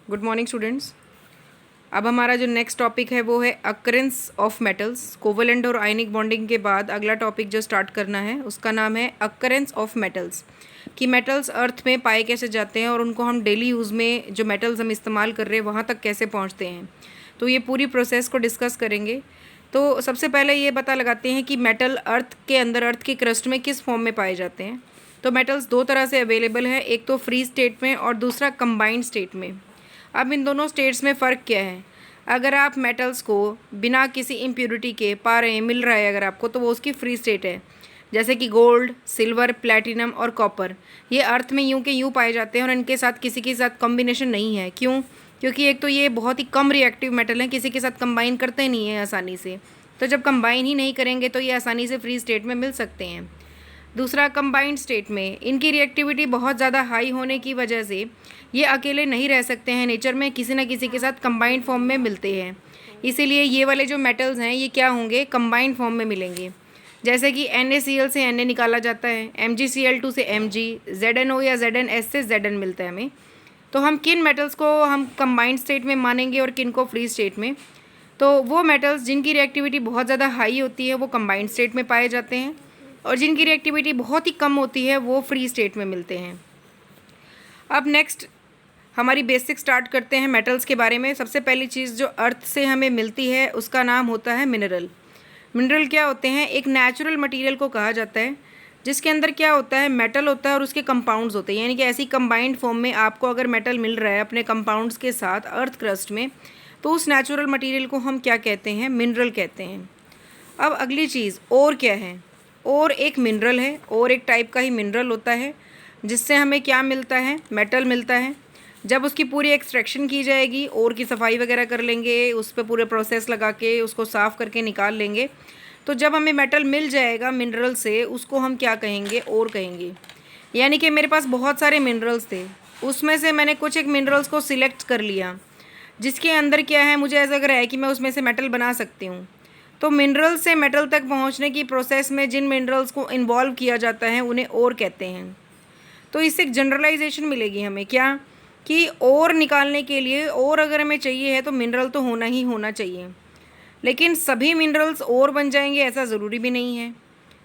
Good morning students. अब हमारा जो नेक्स्ट टॉपिक है वो है अकरेंस ऑफ मेटल्स। कोवलेंट और आयनिक बॉन्डिंग के बाद अगला टॉपिक जो स्टार्ट करना है उसका नाम है अकरेंस ऑफ मेटल्स, कि मेटल्स अर्थ में पाए कैसे जाते हैं और उनको हम डेली यूज़ में जो मेटल्स हम इस्तेमाल कर रहे हैं वहाँ तक कैसे पहुँचते हैं। तो ये पूरी प्रोसेस को डिस्कस करेंगे। तो सबसे पहले ये पता लगाते हैं कि मेटल अर्थ के अंदर, अर्थ के क्रस्ट में किस फॉर्म में पाए जाते हैं। तो मेटल्स दो तरह से अवेलेबल है, एक तो फ्री स्टेट में और दूसरा कंबाइंड स्टेट में। अब इन दोनों स्टेट्स में फ़र्क क्या है? अगर आप मेटल्स को बिना किसी इम्प्योरिटी के पा रहे हैं, मिल रहा है अगर आपको, तो वो उसकी फ्री स्टेट है। जैसे कि गोल्ड, सिल्वर, प्लैटिनम और कॉपर, ये अर्थ में यूं के यूं पाए जाते हैं और इनके साथ किसी के साथ कॉम्बिनेशन नहीं है। क्यों? क्योंकि एक तो ये बहुत ही कम रिएक्टिव मेटल हैं, किसी के साथ कंबाइन करते नहीं हैं आसानी से। तो जब कंबाइन ही नहीं करेंगे तो ये आसानी से फ्री स्टेट में मिल सकते हैं। दूसरा, कंबाइंड स्टेट में इनकी रिएक्टिविटी बहुत ज़्यादा हाई होने की वजह से ये अकेले नहीं रह सकते हैं, नेचर में किसी न किसी के साथ कंबाइंड फॉर्म में मिलते हैं। इसीलिए ये वाले जो मेटल्स हैं ये क्या होंगे? कंबाइंड फॉर्म में मिलेंगे। जैसे कि NaCl से Na निकाला जाता है, MgCl2 से Mg, ZnO या ZnS से Zn मिलता है हमें। तो हम किन मेटल्स को हम कंबाइंड स्टेट में मानेंगे और किन को फ्री स्टेट में? तो वो मेटल्स जिनकी रिएक्टिविटी बहुत ज़्यादा हाई होती है वो कंबाइंड स्टेट में पाए जाते हैं, और जिनकी रिएक्टिविटी बहुत ही कम होती है वो फ्री स्टेट में मिलते हैं। अब नेक्स्ट हमारी बेसिक स्टार्ट करते हैं मेटल्स के बारे में। सबसे पहली चीज़ जो अर्थ से हमें मिलती है उसका नाम होता है मिनरल। मिनरल क्या होते हैं? एक नेचुरल मटेरियल को कहा जाता है जिसके अंदर क्या होता है? मेटल होता है और उसके कंपाउंड्स होते हैं। यानी कि ऐसी कंबाइंड फॉर्म में आपको अगर मेटल मिल रहा है अपने कंपाउंड्स के साथ अर्थ क्रस्ट में, तो उस नेचुरल मटेरियल को हम क्या कहते हैं? मिनरल कहते हैं। अब अगली चीज़ और क्या है? और एक मिनरल है, और एक टाइप का ही मिनरल होता है जिससे हमें क्या मिलता है? मेटल मिलता है। जब उसकी पूरी एक्सट्रैक्शन की जाएगी, और की सफाई वगैरह कर लेंगे, उस पर पूरे प्रोसेस लगा के उसको साफ़ करके निकाल लेंगे, तो जब हमें मेटल मिल जाएगा मिनरल से, उसको हम क्या कहेंगे? और कहेंगे। यानी कि मेरे पास बहुत सारे मिनरल्स थे, उसमें से मैंने कुछ एक मिनरल्स को सिलेक्ट कर लिया जिसके अंदर क्या है, मुझे ऐसा लग रहा है कि मैं उसमें से मेटल बना सकती हूँ। तो मिनरल से मेटल तक पहुँचने की प्रोसेस में जिन मिनरल्स को इन्वॉल्व किया जाता है उन्हें और कहते हैं। तो इससे एक जनरलाइजेशन मिलेगी हमें, क्या कि और निकालने के लिए, और अगर हमें चाहिए है तो मिनरल तो होना ही होना चाहिए। लेकिन सभी मिनरल्स और बन जाएंगे ऐसा ज़रूरी भी नहीं है।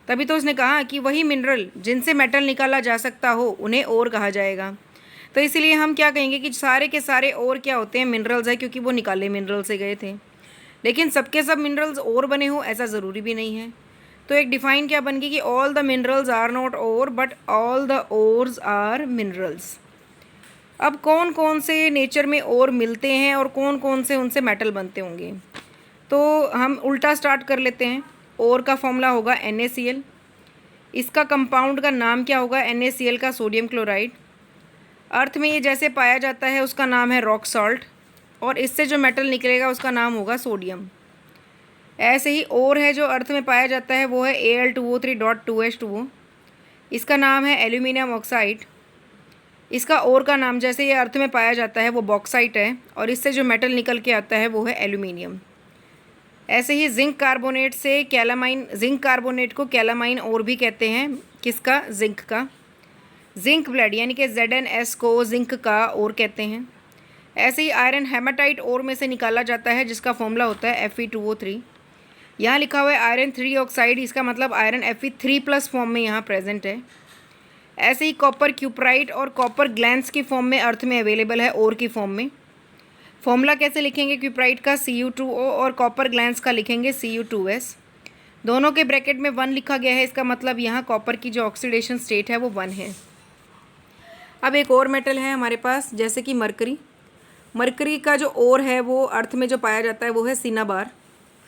तभी तो उसने कहा कि वही मिनरल जिनसे मेटल निकाला जा सकता हो उन्हें और कहा जाएगा। तो इसीलिए हम क्या कहेंगे कि सारे के सारे और क्या होते हैं? मिनरल्स है, क्योंकि वो निकाले मिनरल से गए थे। लेकिन सबके सब मिनरल्स और बने हो ऐसा ज़रूरी भी नहीं है। तो एक डिफ़ाइन क्या बन गई कि all the minerals are not ore but all the ores are minerals. अब कौन कौन से नेचर में और मिलते हैं और कौन कौन से उनसे मेटल बनते होंगे, तो हम उल्टा स्टार्ट कर लेते हैं। और का फॉर्मूला होगा NaCl। इसका कंपाउंड का नाम क्या होगा? NaCl का सोडियम क्लोराइड। अर्थ में ये जैसे पाया जाता है उसका नाम है रॉक सॉल्ट, और इससे जो मेटल निकलेगा उसका नाम होगा सोडियम। ऐसे ही और है जो अर्थ में पाया जाता है वो है Al2O3.2H2O। इसका नाम है एल्यूमिनियम ऑक्साइड। इसका और का नाम, जैसे ये अर्थ में पाया जाता है वो बॉक्साइट है, और इससे जो मेटल निकल के आता है वो है एल्यूमिनियम। ऐसे ही जिंक कार्बोनेट से कैलामाइन, जिंक कार्बोनेट को कैलामाइन और भी कहते हैं। किसका? जिंक का। जिंक ब्लेड यानी कि ZnS को जिंक का और कहते हैं। ऐसे ही आयरन हेमाटाइट और में से निकाला जाता है जिसका फॉर्मूला होता है Fe2O3। यहाँ लिखा हुआ है आयरन 3 ऑक्साइड, इसका मतलब आयरन Fe3+ फॉर्म में यहाँ प्रेजेंट है। ऐसे ही कॉपर क्यूपराइट और कॉपर ग्लैंस की फॉर्म में अर्थ में अवेलेबल है, और की फॉर्म में। फॉर्मूला कैसे लिखेंगे? क्यूपराइट का Cu2O और कॉपर ग्लैंस का लिखेंगे Cu2S। दोनों के ब्रैकेट में 1 लिखा गया है, इसका मतलब यहाँ कॉपर की जो ऑक्सीडेशन स्टेट है वो 1 है। अब एक और मेटल है हमारे पास, जैसे कि मरकरी। मरकरी का जो और है वो अर्थ में जो पाया जाता है वो है सिनाबार।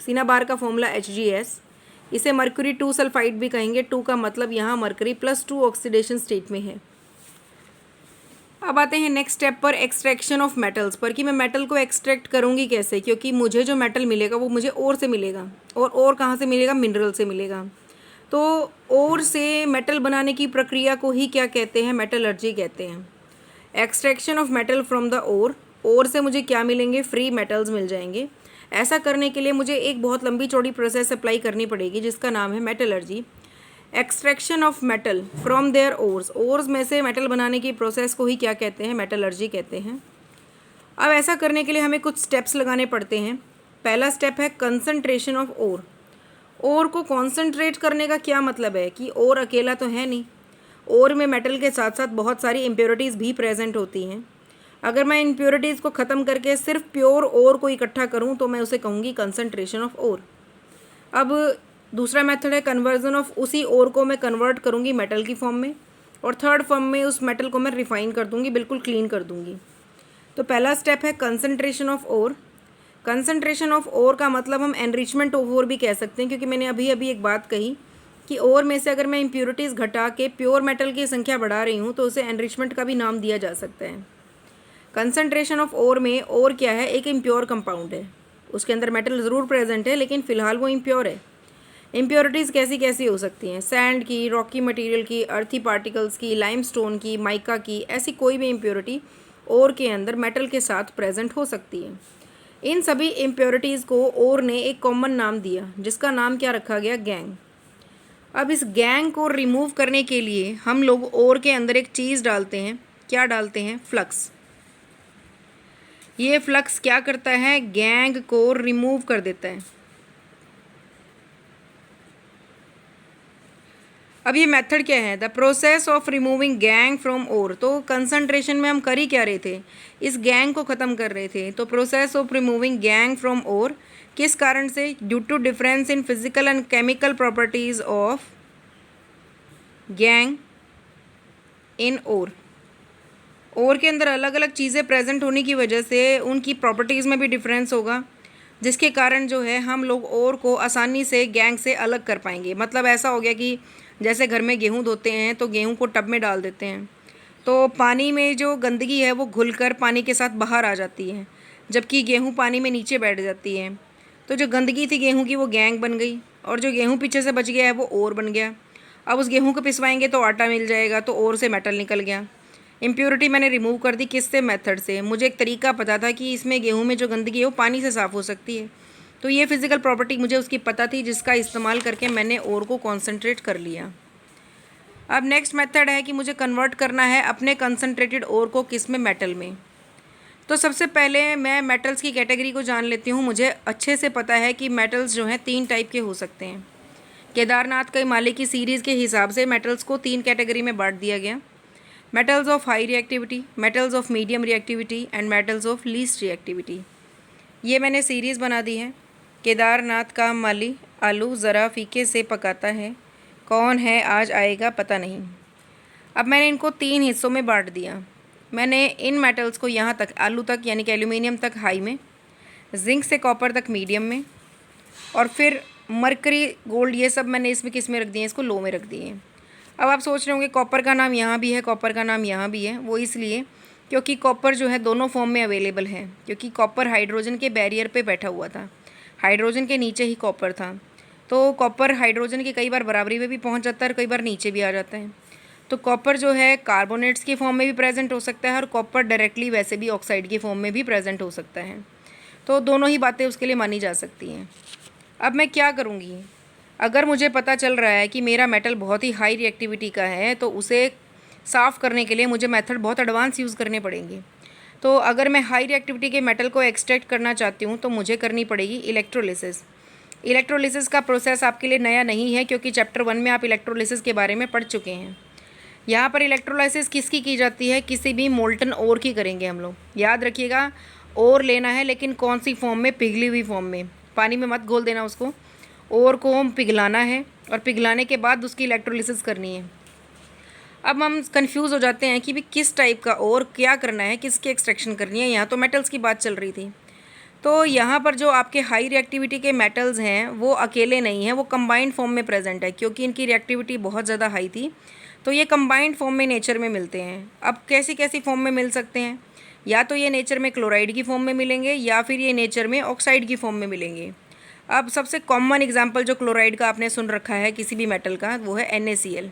सिनाबार का फॉर्मूला Hgs। इसे मरकरी 2 सल्फाइड भी कहेंगे। 2 का मतलब यहाँ मरकरी +2 ऑक्सीडेशन स्टेट में है। अब आते हैं नेक्स्ट स्टेप पर, एक्सट्रैक्शन ऑफ मेटल्स पर, कि मैं मेटल को एक्सट्रैक्ट करूँगी कैसे, क्योंकि मुझे जो मेटल मिलेगा वो मुझे और से मिलेगा, और कहाँ से मिलेगा? मिनरल से मिलेगा। तो और से मेटल बनाने की प्रक्रिया को ही क्या कहते हैं? मेटलर्जी कहते हैं। Extraction of metal from the और से मुझे क्या मिलेंगे? फ्री मेटल्स मिल जाएंगे। ऐसा करने के लिए मुझे एक बहुत लंबी चौड़ी प्रोसेस अप्लाई करनी पड़ेगी जिसका नाम है metallurgy. Extraction of metal from there ores में से मेटल बनाने की प्रोसेस को ही क्या कहते हैं? मेटलर्जी कहते हैं। अब ऐसा करने के लिए हमें कुछ स्टेप्स लगाने पड़ते हैं। पहला स्टेप है कंसंट्रेशन ऑफ ओर। ओर को कॉन्सेंट्रेट करने का क्या मतलब है कि ओर अकेला तो है नहीं, ओर में मेटल के साथ साथ बहुत सारी इम्प्योरिटीज़ भी प्रेजेंट होती हैं। अगर मैं इम्प्योरिटीज़ को ख़त्म करके सिर्फ प्योर ओर को इकट्ठा करूं तो मैं उसे कहूँगी कंसंट्रेशन ऑफ ओर। अब दूसरा मेथड है कन्वर्जन ऑफ। उसी ओर को मैं कन्वर्ट करूँगी मेटल की फॉर्म में, और थर्ड फॉर्म में उस मेटल को मैं रिफाइन कर दूँगी, बिल्कुल क्लीन कर दूँगी। तो पहला स्टेप है concentration of ore. Concentration of ore का मतलब हम एनरिचमेंट ऑफ ओर भी कह सकते हैं, क्योंकि मैंने अभी अभी एक बात कही कि ओर में से अगर मैं इम्प्योरिटीज़ घटा के प्योर मेटल की संख्या बढ़ा रही हूँ तो उसे एनरिचमेंट का भी नाम दिया जा सकता है। कंसंट्रेशन ऑफ ओर में ओर क्या है, एक इम्प्योर कंपाउंड है, उसके अंदर मेटल ज़रूर प्रेजेंट है लेकिन फ़िलहाल वो इम्प्योर है। इम्प्योरिटीज़ कैसी कैसी हो सकती हैं, सैंड की, रॉकी मटेरियल की, अर्थी पार्टिकल्स की, लाइमस्टोन की, माइका की, ऐसी कोई भी इम्प्योरिटी ओर के अंदर मेटल के साथ प्रेजेंट हो सकती है। इन सभी इम्प्योरिटीज़ को ओर ने एक कॉमन नाम दिया, जिसका नाम क्या रखा गया, गैंग। अब इस गैंग को रिमूव करने के लिए हम लोग ओर के अंदर एक चीज़ डालते हैं। क्या डालते हैं, फ्लक्स। ये फ्लक्स क्या करता है, गैंग को रिमूव कर देता है। अब ये मेथड क्या है, the process of removing gangue from ore. तो कंसंट्रेशन में हम कर ही क्या रहे थे, इस गैंग को ख़त्म कर रहे थे। तो process of removing gangue from ore किस कारण से, due to difference in physical and chemical properties of gangue in ore. Ore के अंदर अलग अलग चीज़ें प्रेजेंट होने की वजह से उनकी प्रॉपर्टीज़ में भी डिफरेंस होगा, जिसके कारण जो है हम लोग ओर को आसानी से गैंग से अलग कर पाएंगे। मतलब ऐसा हो गया कि जैसे घर में गेहूँ धोते हैं तो गेहूँ को टब में डाल देते हैं, तो पानी में जो गंदगी है वो घुलकर पानी के साथ बाहर आ जाती है, जबकि गेहूँ पानी में नीचे बैठ जाती है। तो जो गंदगी थी गेहूँ की वो गैंग बन गई, और जो गेहूँ पीछे से बच गया है वो ओर बन गया। अब उस गेहूँ को पिसवाएंगे तो आटा मिल जाएगा, तो ओर से मेटल निकल गया। इम्प्योरिटी मैंने रिमूव कर दी, किससे, मेथड से। मुझे एक तरीका पता था कि इसमें गेहूँ में जो गंदगी है वो पानी से साफ़ हो सकती है, तो ये फिज़िकल प्रॉपर्टी मुझे उसकी पता थी, जिसका इस्तेमाल करके मैंने ओर को कॉन्सेंट्रेट कर लिया। अब नेक्स्ट मेथड है कि मुझे कन्वर्ट करना है अपने कंसंट्रेटेड ओर को किस में, मेटल में। तो सबसे पहले मैं मेटल्स की कैटेगरी को जान लेती हूँ। मुझे अच्छे से पता है कि मेटल्स जो हैं 3 टाइप के हो सकते हैं। केदारनाथ के माली की सीरीज़ के हिसाब से मेटल्स को 3 कैटेगरी में बांट दिया गया, metals of high reactivity, metals of medium reactivity and metals of least reactivity. ये मैंने सीरीज़ बना दी है। केदारनाथ का माली आलू ज़रा फीके से पकाता है, कौन है आज आएगा पता नहीं। अब मैंने इनको 3 हिस्सों में बांट दिया। मैंने इन मेटल्स को यहाँ तक, आलू तक यानी कि एल्यूमिनियम तक हाई में, जिंक से कॉपर तक मीडियम में, और फिर मरकरी, गोल्ड, ये सब मैंने इसमें किस में रख दिए, इसको लो में रख दिए। अब आप सोच रहे होंगे कॉपर का नाम यहाँ भी है, कॉपर का नाम यहाँ भी है। वो इसलिए क्योंकि कॉपर जो है दोनों फॉर्म में अवेलेबल है, क्योंकि कॉपर हाइड्रोजन के बैरियर पे बैठा हुआ था, हाइड्रोजन के नीचे ही कॉपर था। तो कॉपर हाइड्रोजन की कई बार बराबरी में भी पहुँच जाता है और कई बार नीचे भी आ जाता है। तो कॉपर जो है कार्बोनेट्स की फॉर्म में भी प्रेजेंट हो सकता है, और कॉपर डायरेक्टली वैसे भी ऑक्साइड की फॉर्म में भी प्रेजेंट हो सकता है। तो दोनों ही बातें उसके लिए मानी जा सकती हैं। अब मैं क्या करूँगी, अगर मुझे पता चल रहा है कि मेरा मेटल बहुत ही हाई रिएक्टिविटी का है, तो उसे साफ़ करने के लिए मुझे मेथड बहुत एडवांस यूज़ करने पड़ेंगे। तो अगर मैं हाई रिएक्टिविटी के मेटल को एक्सट्रैक्ट करना चाहती हूँ तो मुझे करनी पड़ेगी इलेक्ट्रोलिसिस। इलेक्ट्रोलिसिस का प्रोसेस आपके लिए नया नहीं है, क्योंकि चैप्टर 1 में आप इलेक्ट्रोलिसिस के बारे में पढ़ चुके हैं। यहाँ पर इलेक्ट्रोलाइसिस किसकी की जाती है, किसी भी मोल्टन ओर की करेंगे हम लोग। याद रखिएगा, ओर लेना है लेकिन कौन सी फॉर्म में, पिघली हुई फॉर्म में, पानी में मत घोल देना उसको। ओर को हम पिघलाना है, और पिघलाने के बाद उसकी इलेक्ट्रोलिसिस करनी है। अब हम कंफ्यूज हो जाते हैं कि भी किस टाइप का ओर क्या करना है, किसकी एक्सट्रैक्शन करनी है। यहाँ तो मेटल्स की बात चल रही थी, तो यहाँ पर जो आपके हाई रिएक्टिविटी के मेटल्स हैं वो अकेले नहीं हैं, वो कंबाइंड फॉर्म में प्रेजेंट है, क्योंकि इनकी रिएक्टिविटी बहुत ज़्यादा हाई थी। तो ये कंबाइंड फॉर्म में नेचर में मिलते हैं। अब कैसी कैसी फॉर्म में मिल सकते हैं, या तो ये नेचर में क्लोराइड की फॉर्म में मिलेंगे, या फिर ये नेचर में ऑक्साइड की फॉर्म में मिलेंगे। अब सबसे कॉमन एग्जांपल जो क्लोराइड का आपने सुन रखा है किसी भी मेटल का, वो है NaCl,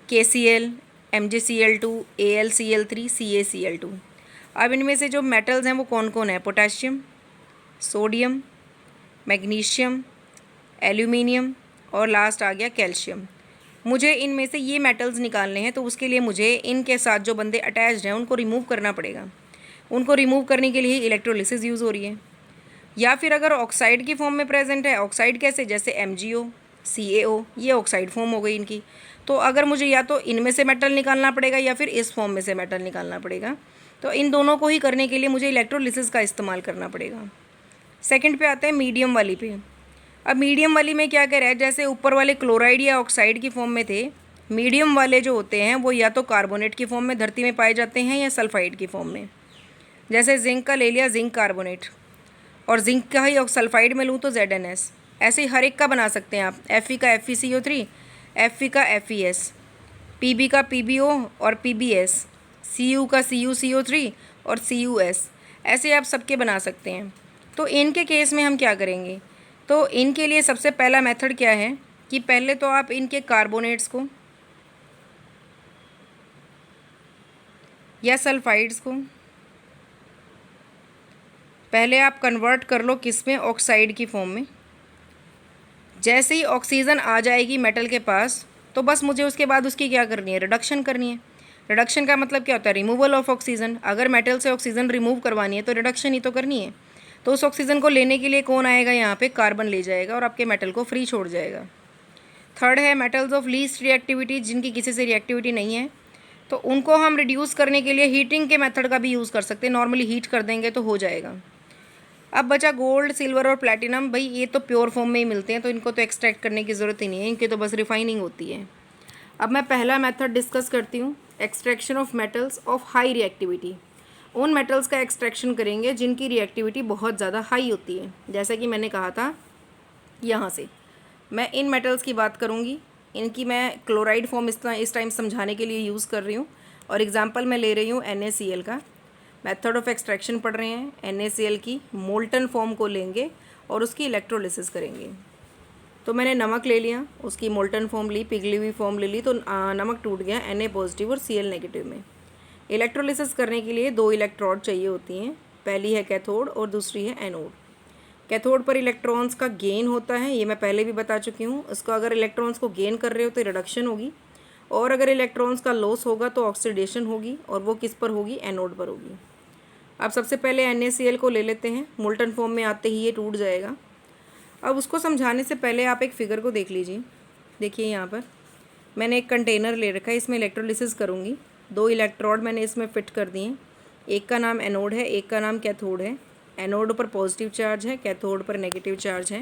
KCl, MgCl2, AlCl3, CaCl2। अब इनमें से जो मेटल्स हैं वो कौन कौन है, पोटेशियम, सोडियम, मैग्नीशियम, एल्यूमिनियम, और लास्ट आ गया कैल्शियम। मुझे इनमें से ये मेटल्स निकालने हैं, तो उसके लिए मुझे इनके साथ जो बंदे अटैच्ड हैं उनको रिमूव करना पड़ेगा। उनको रिमूव करने के लिए इलेक्ट्रोलिसिस यूज़ हो रही है। या फिर अगर ऑक्साइड की फॉर्म में प्रेजेंट है, ऑक्साइड कैसे, जैसे MgO, CaO, ये ऑक्साइड फॉर्म हो गई इनकी। तो अगर मुझे या तो इनमें से मेटल निकालना पड़ेगा या फिर इस फॉर्म में से मेटल निकालना पड़ेगा, तो इन दोनों को ही करने के लिए मुझे इलेक्ट्रोलिसिस का इस्तेमाल करना पड़ेगा। सेकंड पे आते हैं मीडियम वाली पे। अब मीडियम वाली में क्या कह रहा है, जैसे ऊपर वाले क्लोराइड या ऑक्साइड की फॉर्म में थे, मीडियम वाले जो होते हैं वो या तो कार्बोनेट की फॉर्म में धरती में पाए जाते हैं या सल्फाइड की फॉर्म में। जैसे जिंक का ले लिया, जिंक कार्बोनेट, और जिंक का ही सल्फाइड में लूँ तो ZnS। ऐसे ही हर एक का बना सकते हैं आप, Fe का FeCO3, Fe का FeS, Pb का PbO और PbS, Cu का CuCO3 और CuS, ऐसे आप सबके बना सकते हैं। तो इनके केस में हम क्या करेंगे, तो इनके लिए सबसे पहला मेथड क्या है कि पहले तो आप इनके कार्बोनेट्स को या सल्फाइड्स को पहले आप कन्वर्ट कर लो किस में, ऑक्साइड की फॉर्म में। जैसे ही ऑक्सीजन आ जाएगी मेटल के पास, तो बस मुझे उसके बाद उसकी क्या करनी है, रिडक्शन करनी है। रिडक्शन का मतलब क्या होता है, रिमूवल ऑफ ऑक्सीजन। अगर मेटल से ऑक्सीजन रिमूव करवानी है तो रिडक्शन ही तो करनी है। तो उस ऑक्सीजन को लेने के लिए कौन आएगा, यहाँ पे कार्बन ले जाएगा और आपके मेटल को फ्री छोड़ जाएगा। थर्ड है मेटल्स ऑफ लीस्ट रिएक्टिविटी, जिनकी किसी से रिएक्टिविटी नहीं है, तो उनको हम रिड्यूस करने के लिए हीटिंग के मेथड का भी यूज़ कर सकते हैं। नॉर्मली हीट कर देंगे तो हो जाएगा। अब बचा गोल्ड, सिल्वर और प्लैटिनम। भाई ये तो प्योर फॉर्म में ही मिलते हैं, तो इनको तो एक्सट्रैक्ट करने की ज़रूरत ही नहीं है, इनकी तो बस रिफाइनिंग होती है। अब मैं पहला मेथड डिस्कस करती हूँ, extraction of metals of high reactivity. उन मेटल्स का एक्सट्रैक्शन करेंगे जिनकी रिएक्टिविटी बहुत ज़्यादा हाई होती है। जैसा कि मैंने कहा था, यहाँ से मैं इन मेटल्स की बात करूँगी। इनकी मैं क्लोराइड फॉर्म इस टाइम समझाने के लिए यूज़ कर रही हूँ, और एग्जाम्पल मैं ले रही हूँ NaCl का। मेथड ऑफ एक्सट्रैक्शन पढ़ रहे हैं, NaCl की मोल्टन फॉर्म को लेंगे और उसकी इलेक्ट्रोलिसिस करेंगे। तो मैंने नमक ले लिया, उसकी मोल्टन फॉर्म ली, पिघली हुई फॉर्म ले ली, तो नमक टूट गया Na पॉजिटिव और Cl नेगेटिव में। इलेक्ट्रोलिसिस करने के लिए 2 इलेक्ट्रोड चाहिए होती हैं, पहली है कैथोड और दूसरी है एनोड। कैथोड पर इलेक्ट्रॉन्स का गेन होता है, ये मैं पहले भी बता चुकी हूँ। उसको अगर इलेक्ट्रॉन्स को गेन कर रहे हो तो रिडक्शन होगी, और अगर इलेक्ट्रॉन्स का लॉस होगा तो ऑक्सीडेशन होगी, और वो किस पर होगी, एनोड पर होगी। अब सबसे पहले NaCl को ले लेते हैं, मोल्टन फॉर्म में आते ही ये टूट जाएगा। अब उसको समझाने से पहले आप एक फ़िगर को देख लीजिए। देखिए यहाँ पर मैंने एक कंटेनर ले रखा है, इसमें इलेक्ट्रोलिसिस करूँगी। 2 इलेक्ट्रोड मैंने इसमें फ़िट कर दिए। एक का नाम एनोड है, एक का नाम कैथोड है। एनोड पर पॉजिटिव चार्ज है, कैथोड पर नेगेटिव चार्ज है।